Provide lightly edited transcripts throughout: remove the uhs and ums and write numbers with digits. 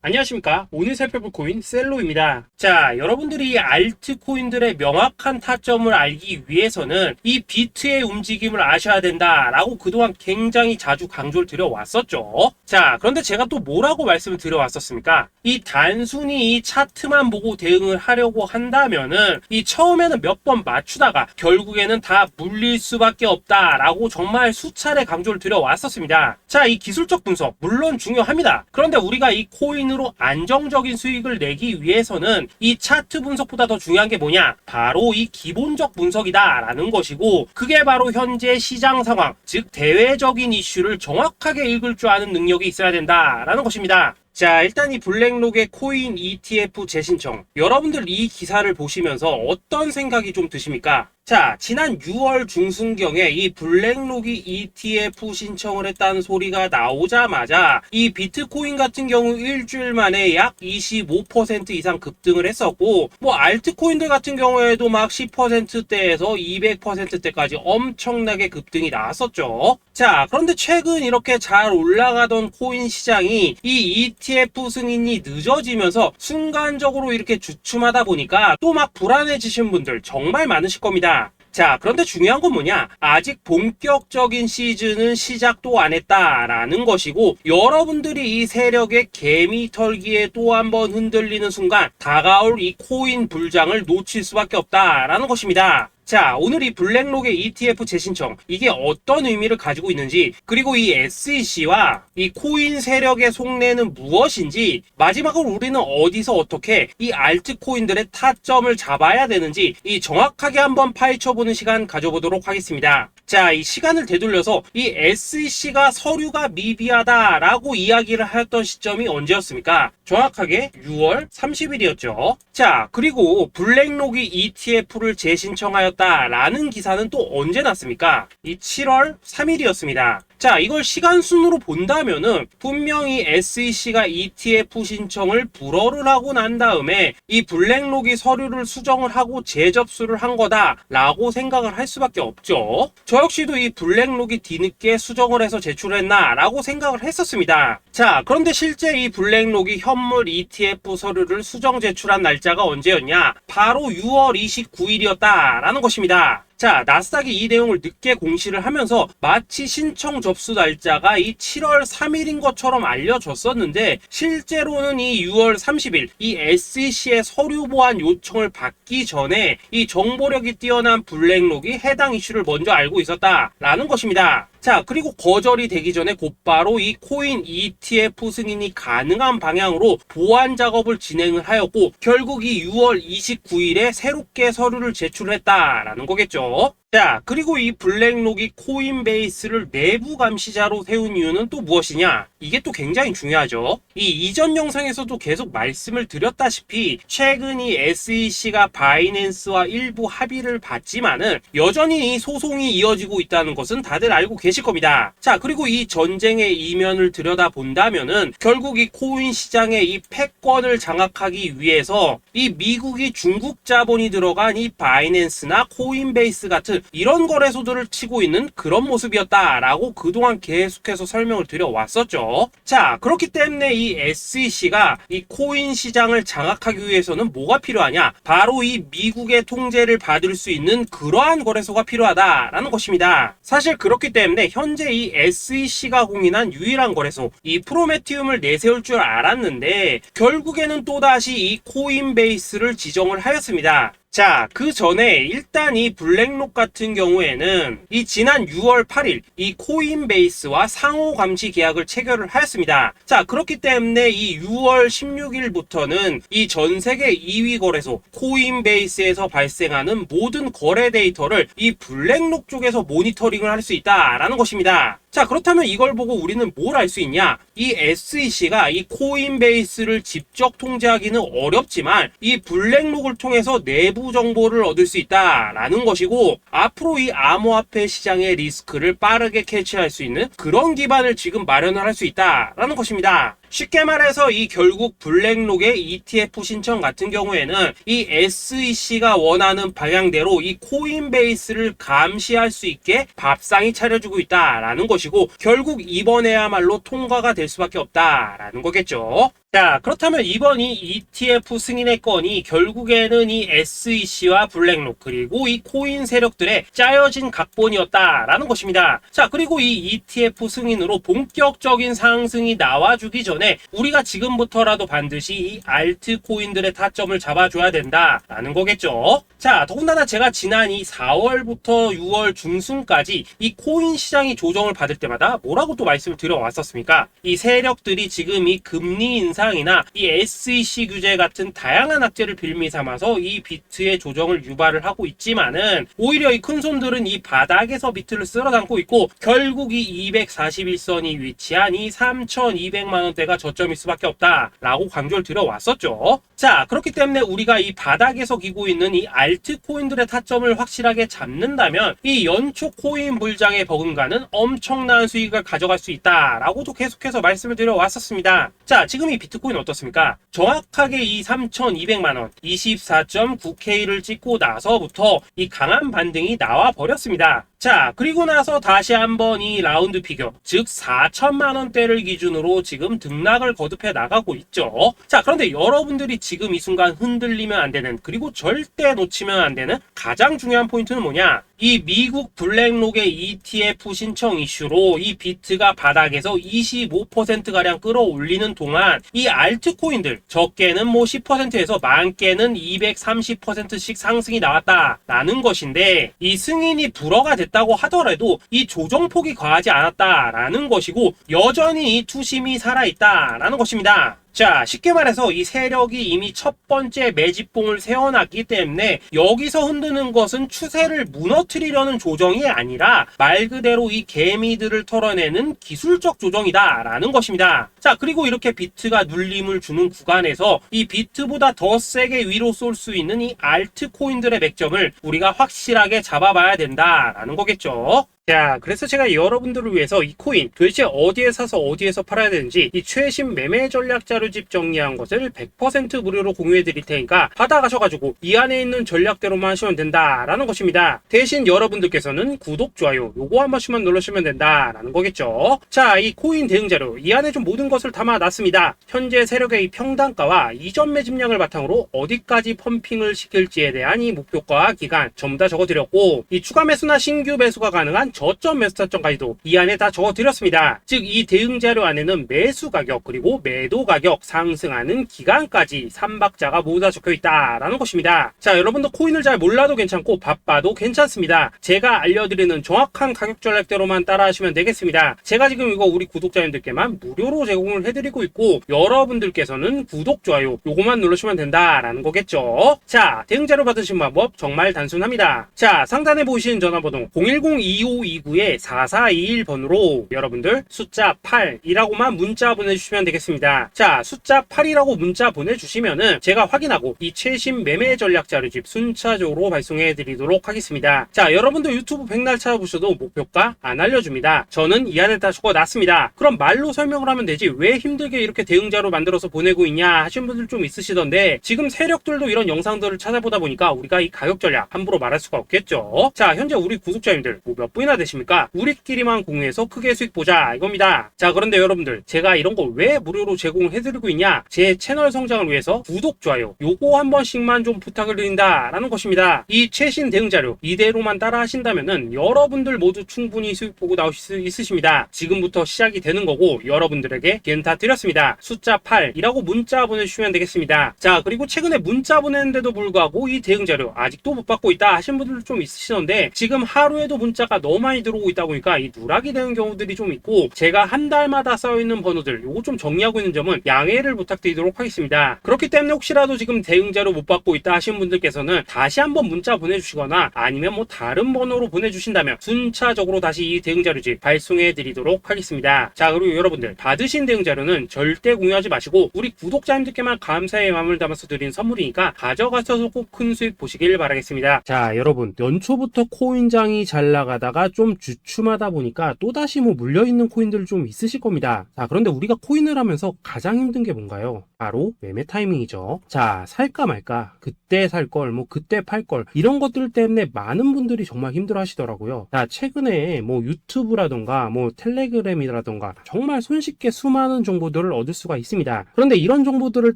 안녕하십니까. 오늘 살펴볼 코인 셀로입니다. 자, 여러분들이 알트코인들의 명확한 타점을 알기 위해서는 이 비트의 움직임을 아셔야 된다라고 그동안 굉장히 자주 강조를 드려왔었죠. 자, 그런데 제가 또 뭐라고 말씀을 드려왔었습니까? 이 단순히 이 차트만 보고 대응을 하려고 한다면은 이 처음에는 몇 번 맞추다가 결국에는 다 물릴 수밖에 없다라고 정말 수차례 강조를 드려왔었습니다. 자, 이 기술적 분석 물론 중요합니다. 그런데 우리가 이 코인으로 안정적인 수익을 내기 위해서는 이 차트 분석보다 더 중요한 게 뭐냐? 바로 이 기본적 분석이다라는 것이고, 그게 바로 현재 시장 상황, 즉 대외적인 이슈를 정확하게 읽을 줄 아는 능력이 있어야 된다라는 것입니다. 자, 일단 이 블랙록의 코인 ETF 재신청, 여러분들 이 기사를 보시면서 어떤 생각이 좀 드십니까? 자, 지난 6월 중순경에 이 블랙록이 ETF 신청을 했다는 소리가 나오자마자 이 비트코인 같은 경우 일주일 만에 약 25% 이상 급등을 했었고, 뭐 알트코인들 같은 경우에도 막 10%대에서 200%대까지 엄청나게 급등이 나왔었죠. 자, 그런데 최근 이렇게 잘 올라가던 코인 시장이 이 ETF 승인이 늦어지면서 순간적으로 이렇게 주춤하다 보니까 또 막 불안해지신 분들 정말 많으실 겁니다. 자, 그런데 중요한 건 뭐냐? 아직 본격적인 시즌은 시작도 안 했다라는 것이고, 여러분들이 이 세력의 개미 털기에 또 한 번 흔들리는 순간 다가올 이 코인 불장을 놓칠 수밖에 없다라는 것입니다. 자, 오늘 이 블랙록의 ETF 재신청, 이게 어떤 의미를 가지고 있는지, 그리고 이 SEC와 이 코인 세력의 속내는 무엇인지, 마지막으로 우리는 어디서 어떻게 이 알트코인들의 타점을 잡아야 되는지 이 정확하게 한번 파헤쳐보는 시간 가져보도록 하겠습니다. 자, 이 시간을 되돌려서 이 SEC가 서류가 미비하다라고 이야기를 하였던 시점이 언제였습니까? 정확하게 6월 30일이었죠. 자, 그리고 블랙록이 ETF를 재신청하였다라는 기사는 또 언제 났습니까? 이 7월 3일이었습니다. 자, 이걸 시간순으로 본다면은 분명히 SEC가 ETF 신청을 불허를 하고 난 다음에 이 블랙록이 서류를 수정을 하고 재접수를 한 거다라고 생각을 할 수밖에 없죠. 저 역시도 이 블랙록이 뒤늦게 수정을 해서 제출했나 라고 생각을 했었습니다. 자, 그런데 실제 이 블랙록이 현물 ETF 서류를 수정 제출한 날짜가 언제였냐? 바로 6월 29일이었다라는 것입니다. 자, 나스닥이 이 내용을 늦게 공시를 하면서 마치 신청 접수 날짜가 이 7월 3일인 것처럼 알려졌었는데, 실제로는 이 6월 30일 이 SEC의 서류 보완 요청을 받기 전에 이 정보력이 뛰어난 블랙록이 해당 이슈를 먼저 알고 있었다라는 것입니다. 자, 그리고 거절이 되기 전에 곧바로 이 코인 ETF 승인이 가능한 방향으로 보완 작업을 진행을 하였고, 결국 이 6월 29일에 새롭게 서류를 제출했다라는 거겠죠. 자, 그리고 이 블랙록이 코인베이스를 내부 감시자로 세운 이유는 또 무엇이냐? 이게 또 굉장히 중요하죠. 이 이전 영상에서도 계속 말씀을 드렸다시피 최근 이 SEC가 바이낸스와 일부 합의를 봤지만은 여전히 이 소송이 이어지고 있다는 것은 다들 알고 계실 겁니다. 자, 그리고 이 전쟁의 이면을 들여다본다면은 결국 이 코인 시장의 이 패권을 장악하기 위해서 이 미국이 중국 자본이 들어간 이 바이낸스나 코인베이스 같은 이런 거래소들을 치고 있는 그런 모습이었다라고 그동안 계속해서 설명을 드려왔었죠. 자, 그렇기 때문에 이 SEC가 이 코인 시장을 장악하기 위해서는 뭐가 필요하냐? 바로 이 미국의 통제를 받을 수 있는 그러한 거래소가 필요하다라는 것입니다. 사실 그렇기 때문에 현재 이 SEC가 공인한 유일한 거래소, 이 프로메티움을 내세울 줄 알았는데 결국에는 또다시 이 코인베이스를 지정을 하였습니다. 자, 그 전에 일단 이 블랙록 같은 경우에는 이 지난 6월 8일 이 코인베이스와 상호 감시 계약을 체결을 하였습니다. 자, 그렇기 때문에 이 6월 16일부터는 이 전 세계 2위 거래소 코인베이스에서 발생하는 모든 거래 데이터를 이 블랙록 쪽에서 모니터링을 할 수 있다라는 것입니다. 자, 그렇다면 이걸 보고 우리는 뭘 알 수 있냐? 이 SEC가 이 코인베이스를 직접 통제하기는 어렵지만 이 블랙록을 통해서 내부 정보를 얻을 수 있다라는 것이고, 앞으로 이 암호화폐 시장의 리스크를 빠르게 캐치할 수 있는 그런 기반을 지금 마련을 할 수 있다라는 것입니다. 쉽게 말해서 이 결국 블랙록의 ETF 신청 같은 경우에는 이 SEC가 원하는 방향대로 이 코인베이스를 감시할 수 있게 밥상이 차려주고 있다라는 것이고, 결국 이번에야말로 통과가 될 수밖에 없다라는 거겠죠. 자, 그렇다면 이번 이 ETF 승인의 건이 결국에는 이 SEC와 블랙록 그리고 이 코인 세력들의 짜여진 각본이었다라는 것입니다. 자, 그리고 이 ETF 승인으로 본격적인 상승이 나와주기 전에 우리가 지금부터라도 반드시 이 알트코인들의 타점을 잡아줘야 된다라는 거겠죠. 자, 더군다나 제가 지난 이 4월부터 6월 중순까지 이 코인 시장이 조정을 받을 때마다 뭐라고 또 말씀을 드려왔었습니까? 이 세력들이 지금 이 금리 인상이나 이 SEC 규제 같은 다양한 악재를 빌미 삼아서 이 비트의 조정을 유발을 하고 있지만은 오히려 이 큰손들은 이 바닥에서 비트를 쓸어 담고 있고 결국 이 241선이 위치한 이 3,200만원대가 저점일 수밖에 없다라고 강조를 드려왔었죠. 자, 그렇기 때문에 우리가 이 바닥에서 기고 있는 이 알트코인들의 타점을 확실하게 잡는다면 이 연초 코인 불장에 버금가는 엄청난 수익을 가져갈 수 있다라고도 계속해서 말씀을 드려왔었습니다. 자, 지금 이 비트코인 어떻습니까? 정확하게 이 3,200만원 24.9K를 찍고 나서부터 이 강한 반등이 나와 버렸습니다. 자, 그리고 나서 다시 한번 이 라운드 피겨, 즉 4천만원대를 기준으로 지금 등락을 거듭해 나가고 있죠. 자, 그런데 여러분들이 지금 이 순간 흔들리면 안 되는, 그리고 절대 놓치면 안 되는 가장 중요한 포인트는 뭐냐? 이 미국 블랙록의 ETF 신청 이슈로 이 비트가 바닥에서 25%가량 끌어올리는 동안 이 알트코인들 적게는 뭐 10%에서 많게는 230%씩 상승이 나왔다라는 것인데, 이 승인이 불허가 됐다고 하더라도 이 조정폭이 과하지 않았다라는 것이고 여전히 이 투심이 살아있다라는 것입니다. 자, 쉽게 말해서 이 세력이 이미 첫 번째 매집봉을 세워놨기 때문에 여기서 흔드는 것은 추세를 무너뜨리려는 조정이 아니라 말 그대로 이 개미들을 털어내는 기술적 조정이다라는 것입니다. 자, 그리고 이렇게 비트가 눌림을 주는 구간에서 이 비트보다 더 세게 위로 쏠 수 있는 이 알트코인들의 맥점을 우리가 확실하게 잡아봐야 된다라는 거겠죠. 자, 그래서 제가 여러분들을 위해서 이 코인 도대체 어디에 사서 어디에서 팔아야 되는지 이 최신 매매 전략 자료집 정리한 것을 100% 무료로 공유해 드릴 테니까 받아가셔가지고 이 안에 있는 전략대로만 하시면 된다라는 것입니다. 대신 여러분들께서는 구독, 좋아요 요거 한 번씩만 눌러주시면 된다라는 거겠죠. 자, 이 코인 대응 자료 이 안에 좀 모든 것을 담아놨습니다. 현재 세력의 이 평단가와 이전 매집량을 바탕으로 어디까지 펌핑을 시킬지에 대한 이 목표가 기간 전부 다 적어드렸고, 이 추가 매수나 신규 매수가 가능한 저점 매수 타점까지도 이 안에 다 적어드렸습니다. 즉 이 대응 자료 안에는 매수 가격 그리고 매도 가격, 상승하는 기간까지 3박자가 모두 다 적혀있다라는 것입니다. 자, 여러분도 코인을 잘 몰라도 괜찮고 바빠도 괜찮습니다. 제가 알려드리는 정확한 가격 전략대로만 따라하시면 되겠습니다. 제가 지금 이거 우리 구독자님들께만 무료로 제공을 해드리고 있고 여러분들께서는 구독, 좋아요 요거만 누르시면 된다라는 거겠죠. 자, 대응 자료 받으신 방법 정말 단순합니다. 자, 상단에 보이시는 전화번호 010-2529-4421번으로 여러분들 숫자 8이라고만 문자 보내주시면 되겠습니다. 자, 숫자 8이라고 문자 보내주시면은 제가 확인하고 이 최신 매매 전략 자료집 순차적으로 발송해 드리도록 하겠습니다. 자, 여러분들 유튜브 백날 찾아보셔도 목표가 안 알려줍니다. 저는 이 안에 다 적어놨습니다. 그럼 말로 설명을 하면 되지 왜 힘들게 이렇게 대응 자료 만들어서 보내고 있냐 하신 분들 좀 있으시던데, 지금 세력들도 이런 영상들을 찾아보다 보니까 우리가 이 가격 전략 함부로 말할 수가 없겠죠. 자, 현재 우리 구독자님들 뭐 몇 분이나 되십니까? 우리끼리만 공유해서 크게 수익 보자 이겁니다. 자, 그런데 여러분들 제가 이런 거 왜 무료로 제공을 해드리고 있냐? 제 채널 성장을 위해서 구독, 좋아요 요거 한 번씩만 좀 부탁을 드린다라는 것입니다. 이 최신 대응 자료 이대로만 따라 하신다면은 여러분들 모두 충분히 수익 보고 나오실 수 있으십니다. 지금부터 시작이 되는 거고 여러분들에게 기회는 다 드렸습니다. 숫자 8이라고 문자 보내주시면 되겠습니다. 자, 그리고 최근에 문자 보냈는데도 불구하고 이 대응 자료 아직도 못 받고 있다 하신 분들 좀 있으시던데, 지금 하루에도 문자가 너무 많이 들어오고 있다 보니까 이 누락이 되는 경우들이 좀 있고 제가 한 달마다 쌓여있는 번호들 요거 좀 정리하고 있는 점은 양해를 부탁드리도록 하겠습니다. 그렇기 때문에 혹시라도 지금 대응 자료 못 받고 있다 하신 분들께서는 다시 한번 문자 보내주시거나 아니면 뭐 다른 번호로 보내주신다면 순차적으로 다시 이 대응 자료집 발송해 드리도록 하겠습니다. 자, 그리고 여러분들 받으신 대응 자료는 절대 공유하지 마시고 우리 구독자님들께만 감사의 마음을 담아서 드린 선물이니까 가져가셔서 꼭 큰 수익 보시길 바라겠습니다. 자, 여러분 연초부터 코인장이 잘 나가다가 코인주가 좀 주춤하다 보니까 또다시 뭐 물려있는 코인들 좀 있으실 겁니다. 자, 그런데 우리가 코인을 하면서 가장 힘든 게 뭔가요? 바로 매매 타이밍이죠. 자, 살까 말까, 그때 살 걸, 뭐 그때 팔 걸, 이런 것들 때문에 많은 분들이 정말 힘들어 하시더라고요. 자, 최근에 뭐 유튜브라던가 뭐 텔레그램이라던가 정말 손쉽게 수많은 정보들을 얻을 수가 있습니다. 그런데 이런 정보들을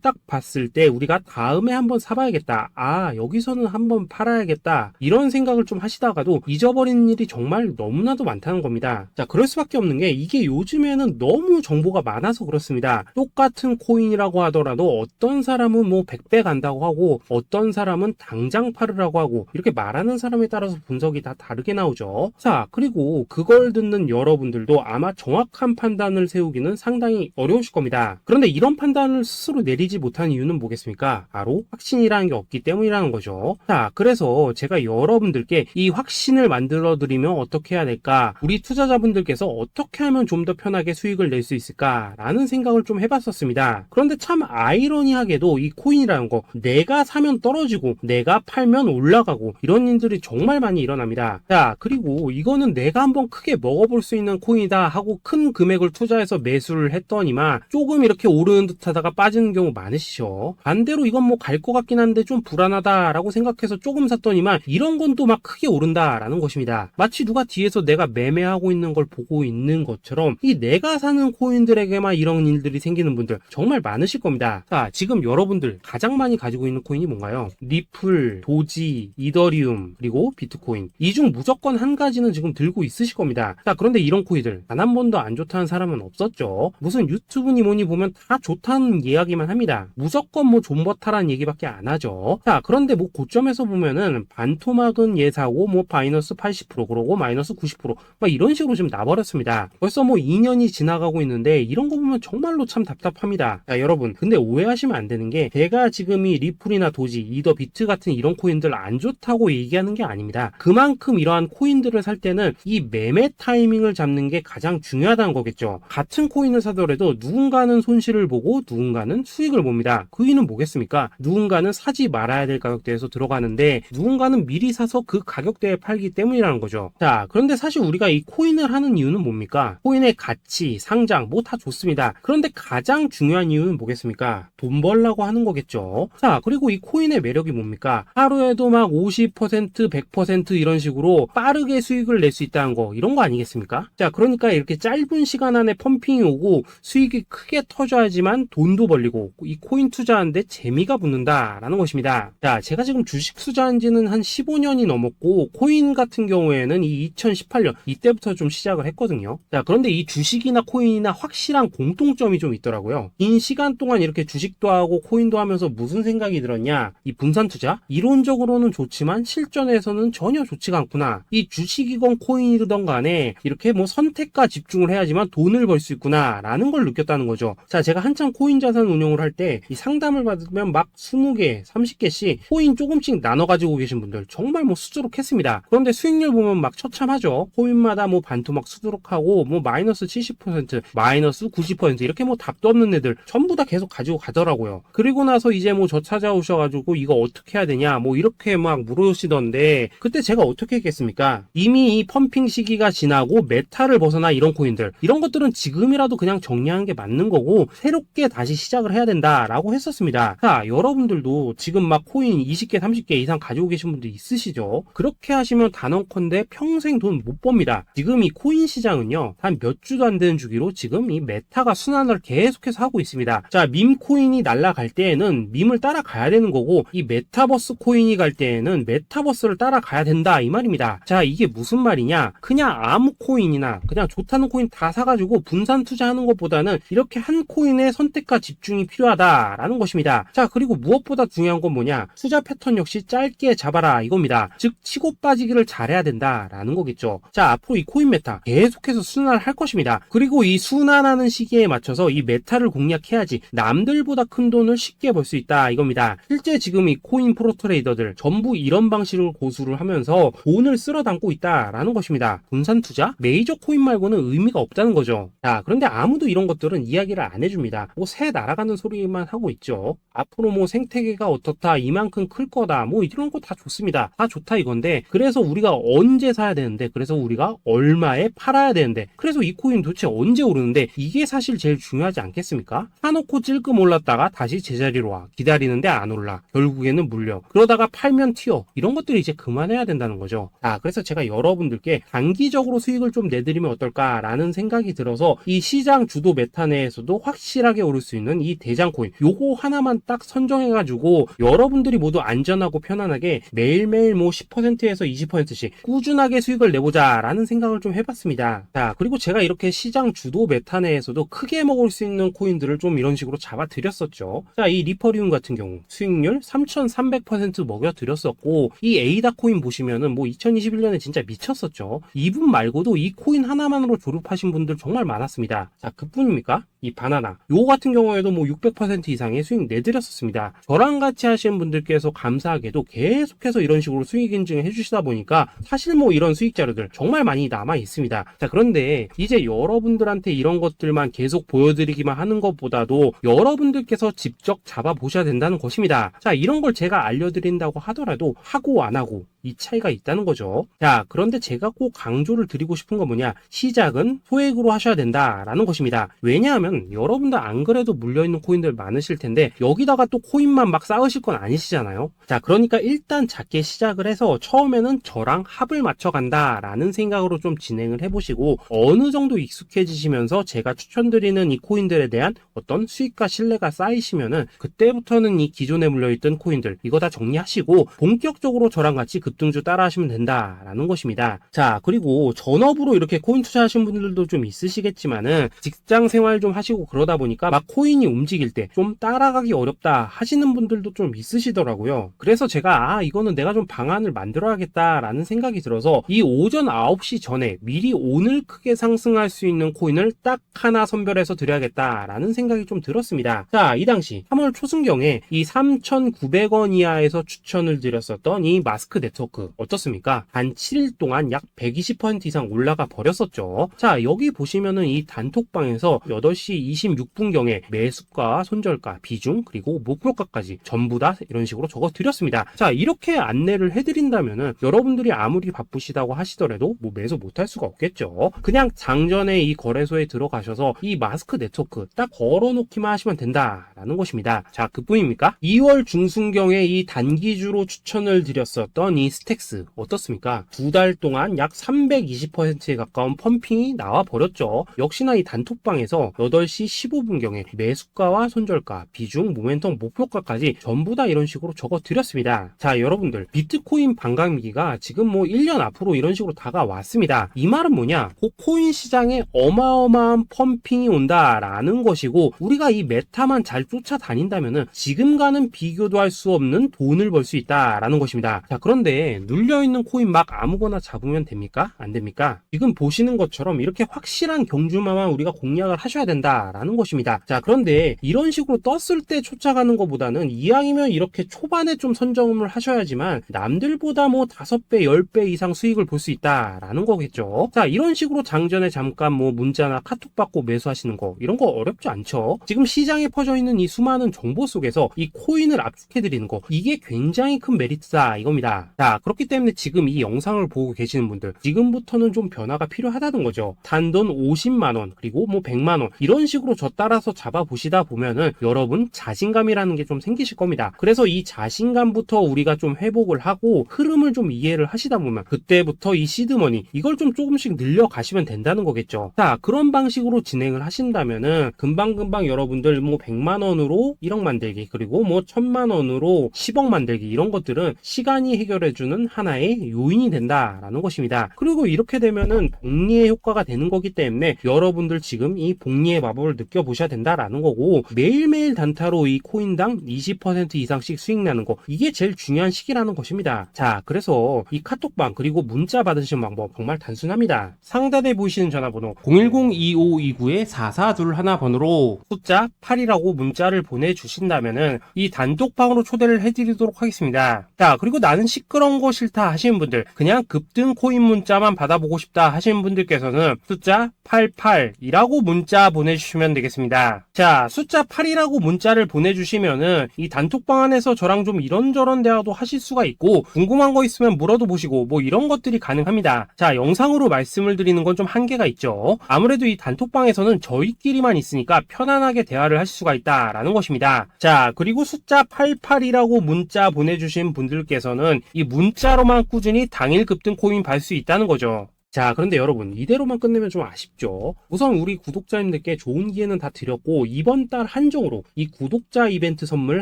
딱 봤을 때 우리가 다음에 한번 사봐야겠다, 아 여기서는 한번 팔아야겠다, 이런 생각을 좀 하시다가도 잊어버리는 일이 정말 너무나도 많다는 겁니다. 자, 그럴 수밖에 없는 게 이게 요즘에는 너무 정보가 많아서 그렇습니다. 똑같은 코인이라고 하더라도 어떤 사람은 뭐 100배 간다고 하고 어떤 사람은 당장 팔으라고 하고, 이렇게 말하는 사람에 따라서 분석이 다 다르게 나오죠. 자, 그리고 그걸 듣는 여러분들도 아마 정확한 판단을 세우기는 상당히 어려우실 겁니다. 그런데 이런 판단을 스스로 내리지 못한 이유는 뭐겠습니까? 바로 확신이라는 게 없기 때문이라는 거죠. 자, 그래서 제가 여러분들께 이 확신을 만들어 드리면 어떻게 해야 될까, 우리 투자자분들께서 어떻게 하면 좀 더 편하게 수익을 낼 수 있을까 라는 생각을 좀 해봤었습니다. 그런데 참 아이러니하게도 이 코인이라는 거, 내가 사면 떨어지고 내가 팔면 올라가고 이런 일들이 정말 많이 일어납니다. 자, 그리고 이거는 내가 한번 크게 먹어볼 수 있는 코인이다 하고 큰 금액을 투자해서 매수를 했더니만 조금 이렇게 오르는 듯 하다가 빠지는 경우 많으시죠. 반대로 이건 뭐 갈 것 같긴 한데 좀 불안하다 라고 생각해서 조금 샀더니만 이런 건 또 막 크게 오른다 라는 것입니다. 마치 누가 뒤에서 내가 매매하고 있는 걸 보고 있는 것처럼 이 내가 사는 코인들에게만 이런 일들이 생기는 분들 정말 많으실 겁니다. 자, 지금 여러분들 가장 많이 가지고 있는 코인이 뭔가요? 리플, 도지, 이더리움, 그리고 비트코인. 이 중 무조건 한 가지는 지금 들고 있으실 겁니다. 자, 그런데 이런 코인들 단 한 번도 안 좋다는 사람은 없었죠. 무슨 유튜브니 뭐니 보면 다 좋다는 이야기만 합니다. 무조건 뭐 존버타라는 얘기밖에 안 하죠. 자, 그런데 뭐 고점에서 보면은 반토막은 예사고 뭐 마이너스 80% 그러고 마이너스 90% 막 이런 식으로 지금 나버렸습니다. 벌써 뭐 2년이 지나가고 있는데 이런 거 보면 정말로 참 답답합니다. 자, 여러분 근데 오해하시면 안 되는 게 제가 지금 이 리플이나 도지, 이더, 비트 같은 이런 코인들 안 좋다고 얘기하는 게 아닙니다. 그만큼 이러한 코인들을 살 때는 이 매매 타이밍을 잡는 게 가장 중요하다는 거겠죠. 같은 코인을 사더라도 누군가는 손실을 보고 누군가는 수익을 봅니다. 그 이유는 뭐겠습니까? 누군가는 사지 말아야 될 가격대에서 들어가는데 누군가는 미리 사서 그 가격대에 팔기 때문이라는 거죠. 자, 그런데 사실 우리가 이 코인을 하는 이유는 뭡니까? 코인의 가치, 상장 뭐 다 좋습니다. 그런데 가장 중요한 이유는 뭐겠습니까? 돈 벌라고 하는 거겠죠. 자, 그리고 이 코인의 매력이 뭡니까? 하루에도 막 50%, 100% 이런 식으로 빠르게 수익을 낼 수 있다는 거, 이런 거 아니겠습니까? 자, 그러니까 이렇게 짧은 시간 안에 펌핑이 오고 수익이 크게 터져야지만 돈도 벌리고 이 코인 투자하는데 재미가 붙는다라는 것입니다. 자, 제가 지금 주식 투자한 지는 한 15년이 넘었고 코인 같은 경우에는 이 2018년 이때부터 좀 시작을 했거든요. 자, 그런데 이 주식이나 코인이나 확실한 공통점이 좀 있더라고요. 긴 시간 동안 이렇게 주식도 하고 코인도 하면서 무슨 생각이 들었냐, 이 분산 투자 이론적으로는 좋지만 실전에서는 전혀 좋지가 않구나. 이 주식이건 코인이든 간에 이렇게 뭐 선택과 집중을 해야지만 돈을 벌 수 있구나 라는 걸 느꼈다는 거죠. 자, 제가 한참 코인 자산 운용을 할 때 이 상담을 받으면 막 20개, 30개씩 코인 조금씩 나눠 가지고 계신 분들 정말 뭐 수두룩했습니다. 그런데 수익률 보면 막 처참하죠. 코인마다 뭐 반토막 수두룩하고 뭐 마이너스 70%, 마이너스 90% 이렇게 뭐 답도 없는 애들 전부 다 계속 가지고 가더라고요. 그리고 나서 이제 뭐 저 찾아오셔가지고 이거 어떻게 해야 되냐 뭐 이렇게 막 물으시던데 그때 제가 어떻게 했겠습니까? 이미 이 펌핑 시기가 지나고 메타를 벗어나 이런 코인들, 이런 것들은 지금이라도 그냥 정리하는 게 맞는 거고 새롭게 다시 시작을 해야 된다라고 했었습니다. 자, 여러분들도 지금 막 코인 20개, 30개 이상 가지고 계신 분들 있으시죠? 그렇게 하시면 단언컨대 평생 돈 못 법니다. 지금 이 코인 시장은요, 한 몇 주도 안 되는 주기로 지금 이 메타가 순환을 계속해서 하고 있습니다. 자, 밈 코인이 날아갈 때에는 밈을 따라가야 되는 거고 이 메타버스 코인이 갈 때에는 메타버스를 따라가야 된다 이 말입니다. 자, 이게 무슨 말이냐? 그냥 아무 코인이나 그냥 좋다는 코인 다 사가지고 분산 투자하는 것보다는 이렇게 한 코인에 선택과 집중이 필요하다라는 것입니다. 자, 그리고 무엇보다 중요한 건 뭐냐? 투자 패턴 역시 짧게 잡아라 이겁니다. 즉 치고 빠지기를 잘해야 된다라는 거겠죠. 자, 앞으로 이 코인 메타 계속해서 순환을 할 것입니다. 그리고 이 순환하는 시기에 맞춰서 이 메타를 공략해야지 남들보다 큰 돈을 쉽게 벌 수 있다 이겁니다. 실제 지금 이 코인 프로 트레이더들 전부 이런 방식을 고수를 하면서 돈을 쓸어 담고 있다라는 것입니다. 분산 투자? 메이저 코인 말고는 의미가 없다는 거죠. 자, 그런데 아무도 이런 것들은 이야기를 안 해줍니다. 뭐 새 날아가는 소리만 하고 있죠. 앞으로 뭐 생태계가 어떻다, 이만큼 클 거다, 뭐 이런 거 다 좋습니다. 다 좋다 이건데 그래서 우리가 언제 사야 되는데, 그래서 우리가 얼마에 팔아야 되는데, 그래서 이 코인 도대체 언제 오르는데, 이게 사실 제일 중요하지 않겠습니까? 사놓고 찔끔 올랐다가 다시 제자리로 와, 기다리는데 안 올라, 결국에는 물려, 그러다가 팔면 튀어. 이런 것들이 이제 그만해야 된다는 거죠. 그래서 제가 여러분들께 단기적으로 수익을 좀 내드리면 어떨까라는 생각이 들어서 이 시장 주도 메타 내에서도 확실하게 오를 수 있는 이 대장 코인, 요거 하나만 딱 선정해가지고 여러분들이 모두 안전하고 편안하게 매일매일 뭐 10%에서 20%씩 꾸준하게 수익을 내보자 라는 생각을 좀 해봤습니다. 그리고 제가 이렇게 시장 주도 메타 내에서도 크게 먹을 수 있는 코인들을 좀 이런 식으로 잡아드렸었죠. 이 리퍼리움 같은 경우 수익률 3300% 먹여드렸었고, 이 에이다 코인 보시면은 뭐 2021년에 진짜 미쳤었죠. 이분 말고도 이 코인 하나만으로 졸업하신 분들 정말 많았습니다. 그뿐입니까? 이 바나나, 요거 같은 경우에도 뭐 600% 이상의 수익 내드렸었습니다. 저랑 같이 하시는 분들께서 감사하게도 계속해서 이런 식으로 수익 인증을 해주시다 보니까 사실 뭐 이런 수익 자료들 정말 많이 남아 있습니다. 그런데 이제 여러분들한테 이런 것들만 계속 보여드리기만 하는 것보다도 여러분들께서 직접 잡아보셔야 된다는 것입니다. 이런 걸 제가 알려드린다고 하더라도 하고 안 하고 이 차이가 있다는 거죠. 그런데 제가 꼭 강조를 드리고 싶은 건 뭐냐, 시작은 소액으로 하셔야 된다라는 것입니다. 왜냐하면 여러분들 안 그래도 물려있는 코인들 많으실 텐데 여기다가 또 코인만 막 쌓으실 건 아니시잖아요. 그러니까 일단 작게 시작을 해서 처음에는 저랑 합을 맞춰간다라는 생각으로 좀 진행을 해보시고, 어느 정도 익숙해지시면서 제가 추천드리는 이 코인들에 대한 어떤 수익과 신뢰가 쌓이시면은 그때부터는 이 기존에 물려있던 코인들 이거 다 정리하시고 본격적으로 저랑 같이 급등주 따라 하시면 된다라는 것입니다. 그리고 전업으로 이렇게 코인 투자하신 분들도 좀 있으시겠지만은 직장 생활 좀 하시고 그러다 보니까 막 코인이 움직일 때 좀 따라가기 어렵다 하시는 분들도 좀 있으시더라고요. 그래서 제가 이거는 내가 좀 방안을 만들어야겠다라는 생각이 들어서 이 오전 9시 전에 미리 오늘 크게 상승할 수 있는 코인을 딱 하나 선별해서 드려야겠다라는 생각이 좀 들었습니다. 이 당시 3월 초순경에 이 3,900원 이하에서 추천을 드렸었던 이 마스크 네트워크 어떻습니까? 단 7일 동안 약 120% 이상 올라가 버렸었죠. 여기 보시면은 이 단톡방에서 8시 26분경에 매수가, 손절가, 비중, 그리고 목표가까지 전부 다 이런 식으로 적어 드렸습니다. 이렇게 안내를 해드린다면은 여러분들이 아무리 바쁘시다고 하시더라도 뭐 매수 못할 수가 없겠죠. 그냥 장전에 이 거래소에 들어가셔서 이 마스크 네트워크 딱 걸어놓기만 하시면 된다라는 것입니다. 그뿐입니까? 2월 중순경에 이 단기주로 추천을 드렸었던 이 스택스 어떻습니까? 2달 동안 약 320%에 가까운 펌핑이 나와 버렸죠. 역시나 이 단톡방에서 8시 15분경에 매수가와 손절가, 비중, 모멘텀, 목표가까지 전부 다 이런 식으로 적어 드렸습니다. 여러분들, 비트코인 반감기가 지금 뭐 1년 앞으로 이런 식으로 다가왔습니다. 이 말은 뭐냐? 코인 시장에 어마어마한 펌핑이 온다라는 것이고, 우리가 이 메타만 잘 쫓아다닌다면은 지금과는 비교도 할 수 없는 돈을 벌 수 있다라는 것입니다. 그런데 눌려있는 코인 막 아무거나 잡으면 됩니까? 안 됩니까? 지금 보시는 것처럼 이렇게 확실한 경주마만 우리가 공략을 하셔야 된다라는 것입니다. 그런데 이런 식으로 떴을 때 쫓아가는 것보다는 이왕이면 이렇게 초반에 좀 선점을 하셔야지만 남들보다 뭐 5배, 10배 이상 수익을 볼 수 있다라는 거겠죠. 이런 식으로 장전에 잠깐 뭐 문자나 카톡 받고 매수하시는 거, 이런 거 어렵지 않죠. 지금 시장에 퍼져 있는 이 수많은 정보 속에서 이 코인을 압축해드리는 거, 이게 굉장히 큰 메리트다 이겁니다. 그렇기 때문에 지금 이 영상을 보고 계시는 분들, 지금부터는 좀 변화가 필요하다는 거죠. 단돈 50만원 그리고 뭐 100만원 이런 식으로 저 따라서 잡아보시다 보면은 여러분 자신감이라는 게 좀 생기실 겁니다. 그래서 이 자신감부터 우리가 좀 회복을 하고 흐름을 좀 이해를 하시다 보면 그때부터 이 시드머니 이걸 좀 조금씩 늘려가시면 된다는 거겠죠. 그런 방식으로 진행을 하신다면은 금방금방 여러분들 뭐 100만원으로 1억 만들기, 그리고 뭐 1000만원으로 10억 만들기, 이런 것들은 시간이 해결해주는 하나의 요인이 된다라는 것입니다. 그리고 이렇게 되면은 복리의 효과가 되는 거기 때문에 여러분들 지금 이 복리의 마법을 느껴보셔야 된다라는 거고, 매일매일 단타로 이 코인당 20% 이상씩 수익 나는 거, 이게 제일 중요한 시기라는 것입니다. 그래서 이 카톡방 그리고 문자 받으시는 방법 정말 단순합니다. 상단에 보이시는 전화번호 010-2529-4421 번호로 숫자 8이라고 문자를 보내주신다면은 이 단톡방으로 초대를 해드리도록 하겠습니다. 그리고 나는 시끄러운 거 싫다 하시는 분들, 그냥 급등 코인 문자만 받아보고 싶다 하시는 분들께서는 숫자 88이라고 문자 보내 보내주시면 되겠습니다. 자, 숫자 8이라고 문자를 보내주시면은 이 단톡방 안에서 저랑 좀 이런저런 대화도 하실 수가 있고, 궁금한 거 있으면 물어도 보시고 뭐 이런 것들이 가능합니다. 자, 영상으로 말씀을 드리는 건 좀 한계가 있죠. 아무래도 이 단톡방에서는 저희끼리만 있으니까 편안하게 대화를 하실 수가 있다라는 것입니다. 자, 그리고 숫자 88이라고 문자 보내주신 분들께서는 이 문자로만 꾸준히 당일 급등 코인 받을 수 있다는 거죠. 자, 그런데 여러분, 이대로만 끝내면 좀 아쉽죠. 우선 우리 구독자님들께 좋은 기회는 다 드렸고, 이번 달 한정으로 이 구독자 이벤트 선물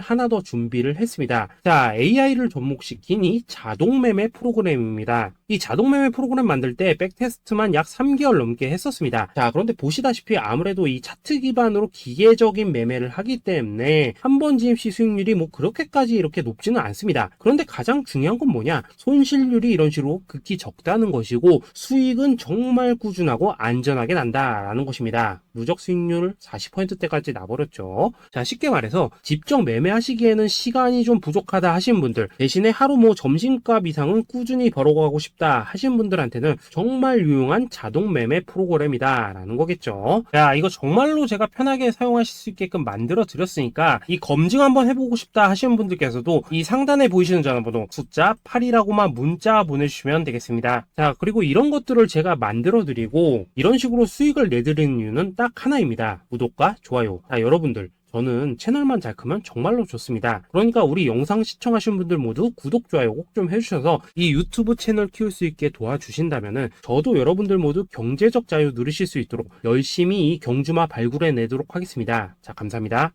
하나 더 준비를 했습니다. 자, AI를 접목시킨 이 자동매매 프로그램입니다. 이 자동매매 프로그램 만들 때 백테스트만 약 3개월 넘게 했었습니다. 자, 그런데 보시다시피 아무래도 이 차트 기반으로 기계적인 매매를 하기 때문에 한 번 지입 시 수익률이 뭐 그렇게까지 이렇게 높지는 않습니다. 그런데 가장 중요한 건 뭐냐? 손실률이 이런 식으로 극히 적다는 것이고, 수익은 정말 꾸준하고 안전하게 난다라는 것입니다. 누적 수익률 40%대까지 나버렸죠. 자, 쉽게 말해서 직접 매매하시기에는 시간이 좀 부족하다 하신 분들, 대신에 하루 뭐 점심값 이상은 꾸준히 벌어가고 싶다 하신 분들한테는 정말 유용한 자동 매매 프로그램이다 라는 거겠죠. 자, 이거 정말로 제가 편하게 사용하실 수 있게끔 만들어 드렸으니까 이 검증 한번 해보고 싶다 하시는 분들께서도 이 상단에 보이시는 전화번호 숫자 8이라고만 문자 보내주시면 되겠습니다. 자, 그리고 이런 것들을 제가 만들어 드리고 이런 식으로 수익을 내드리는 이유는 딱 하나입니다. 구독과 좋아요. 자, 여러분들, 저는 채널만 잘 크면 정말로 좋습니다. 그러니까 우리 영상 시청하신 분들 모두 구독, 좋아요 꼭 좀 해주셔서 이 유튜브 채널 키울 수 있게 도와주신다면은 저도 여러분들 모두 경제적 자유 누리실 수 있도록 열심히 이 경주마 발굴해 내도록 하겠습니다. 자, 감사합니다.